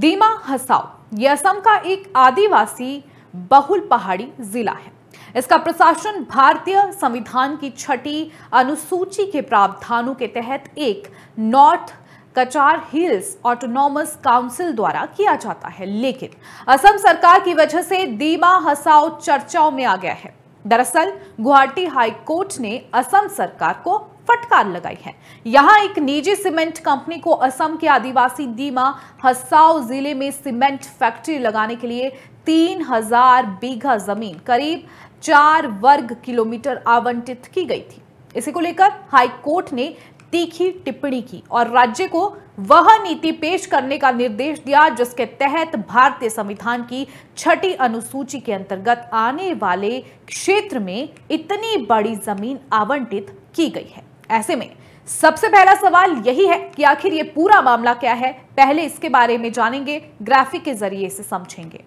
दीमा हसाओ ये असम का एक आदिवासी बहुल पहाड़ी जिला है। इसका प्रशासन भारतीय संविधान की 6ठी अनुसूची के प्रावधानों के तहत एक नॉर्थ कचार हिल्स ऑटोनॉमस काउंसिल द्वारा किया जाता है, लेकिन असम सरकार की वजह से दीमा हसाओ चर्चाओं में आ गया है। दरअसल गुवाहाटी हाई कोर्ट ने असम सरकार को फटकार लगाई है। यहां एक निजी सीमेंट कंपनी को असम के आदिवासी दीमा हसाओ जिले में सीमेंट फैक्ट्री लगाने के लिए 3000 बीघा जमीन करीब 4 वर्ग किलोमीटर आवंटित की गई थी। इसी को लेकर हाई कोर्ट ने तीखी टिप्पणी की और राज्य को वह नीति पेश करने का निर्देश दिया जिसके तहत भारतीय संविधान की 6ठी अनुसूची के अंतर्गत आने वाले क्षेत्र में इतनी बड़ी जमीन आवंटित की गई है। ऐसे में सबसे पहला सवाल यही है कि आखिर ये पूरा मामला क्या है। पहले इसके बारे में जानेंगे, ग्राफिक के जरिए इसे समझेंगे।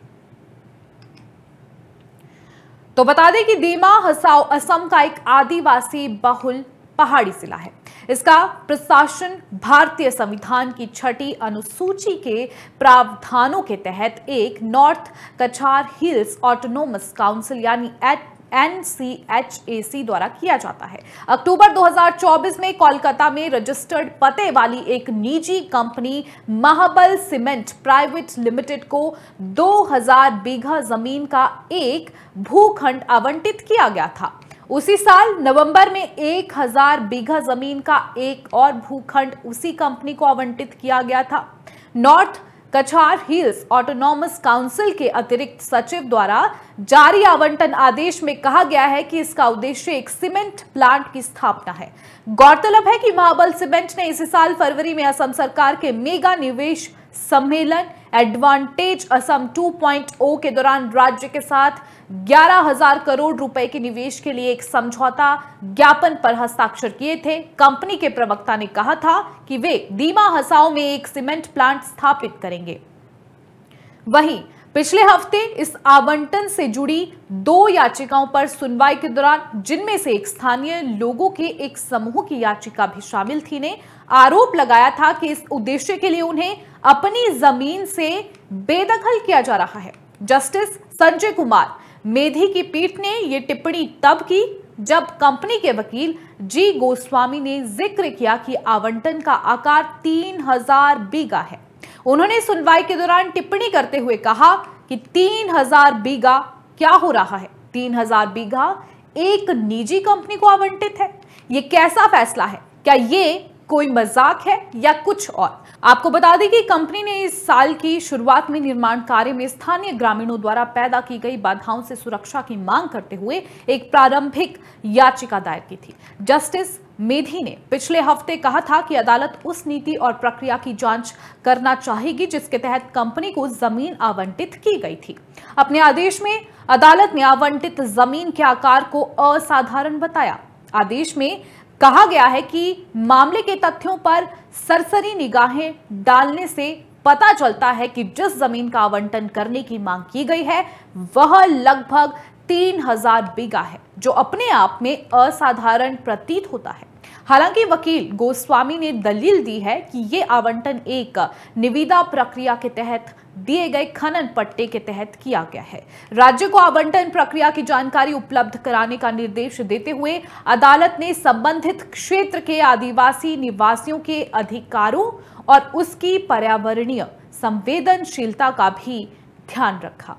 तो बता दें कि दीमा हसाओ असम का एक आदिवासी बहुल पहाड़ी जिला है। इसका प्रशासन भारतीय संविधान की 6ठी अनुसूची के प्रावधानों के तहत एक नॉर्थ कचार हिल्स ऑटोनॉमस काउंसिल यानी NCHAC द्वारा किया जाता है। अक्टूबर 2024 में कोलकाता में रजिस्टर्ड पते वाली एक निजी कंपनी महाबल सीमेंट प्राइवेट लिमिटेड को 2000 बीघा जमीन का एक भूखंड आवंटित किया गया था। उसी साल नवंबर में 1000 बीघा जमीन का एक और भूखंड उसी कंपनी को आवंटित किया गया था। नॉर्थ कचार हिल्स ऑटोनॉमस काउंसिल के अतिरिक्त सचिव द्वारा जारी आवंटन आदेश में कहा गया है कि इसका उद्देश्य एक सीमेंट प्लांट की स्थापना है। गौरतलब है कि महाबल सीमेंट ने इसी साल फरवरी में असम सरकार के मेगा निवेश सम्मेलन एडवांटेज असम 2.0 के दौरान राज्य के साथ 11,000 करोड़ रुपए के निवेश के लिए एक समझौता ज्ञापन पर हस्ताक्षर किए थे। कंपनी के प्रवक्ता ने कहा था कि वे दीमा हसाओ में एक सीमेंट प्लांट स्थापित करेंगे। वहीं पिछले हफ्ते इस आवंटन से जुड़ी 2 याचिकाओं पर सुनवाई के दौरान, जिनमें से एक स्थानीय लोगों के एक समूह की याचिका भी शामिल थी, ने आरोप लगाया था कि इस उद्देश्य के लिए उन्हें अपनी जमीन से बेदखल किया जा रहा है। जस्टिस संजय कुमार मेधी की पीठ ने यह टिप्पणी तब की जब कंपनी के वकील जी गोस्वामी ने जिक्र किया कि आवंटन का आकार 3000 बीघा है। उन्होंने सुनवाई के दौरान टिप्पणी करते हुए कहा कि 3000 बीघा क्या हो रहा है? 3000 बीघा एक निजी कंपनी को आवंटित है। यह कैसा फैसला है? क्या ये कोई मजाक है या कुछ और? आपको बता दें कि कंपनी ने इस साल की शुरुआत में निर्माण कार्य में स्थानीय ग्रामीणों द्वारा पैदा की गई बाधाओं से सुरक्षा की मांग करते हुए एक प्रारंभिक याचिका दायर की थी। जस्टिस मेधी ने पिछले हफ्ते कहा था कि अदालत उस नीति और प्रक्रिया की जांच करना चाहेगी जिसके तहत कंपनी को जमीन आवंटित की गई थी। अपने आदेश में अदालत ने आवंटित जमीन के आकार को असाधारण बताया। आदेश में कहा गया है कि मामले के तथ्यों पर सरसरी निगाहें डालने से पता चलता है कि जिस जमीन का आवंटन करने की मांग की गई है वह लगभग 3000 बीघा है, जो अपने आप में असाधारण प्रतीत होता है। हालांकि वकील गोस्वामी ने दलील दी है कि यह आवंटन एक निविदा प्रक्रिया के तहत दिए गए खनन पट्टे के तहत किया गया है। राज्य को आवंटन प्रक्रिया की जानकारी उपलब्ध कराने का निर्देश देते हुए अदालत ने संबंधित क्षेत्र के आदिवासी निवासियों के अधिकारों और उसकी पर्यावरणीय संवेदनशीलता का भी ध्यान रखा।